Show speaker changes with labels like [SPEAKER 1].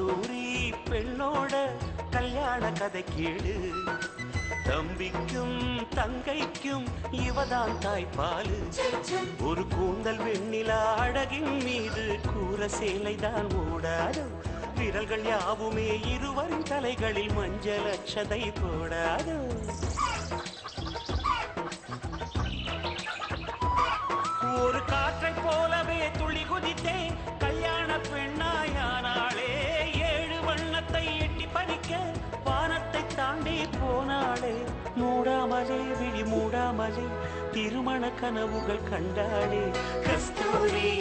[SPEAKER 1] கஸ்தூரி பெண்ணோட கல்யாண கதை கேளு. தம்பிக்கும் தங்கைக்கும் இவதான் தாய்ப்பாலு. ஒரு கூந்தல் வெண்ணிலா அழகின் மீது கூற சேலைதான் ஓடாது. விரல்கள் யாவுமே இருவரின் தலைகளில் மஞ்சள் அட்சதை போடாது. ஒரு காற்றை போலவே துள்ளி குதித்தே கல்யாண பெண்ணாயானாளே. 7 வண்ணத்தை எட்டி பறிக்க வானத்தை தாண்டி போனாளே. மூடாமலே விழி மூடாமலே திருமண கனவுகள் கண்டாளே. கஸ்தூரி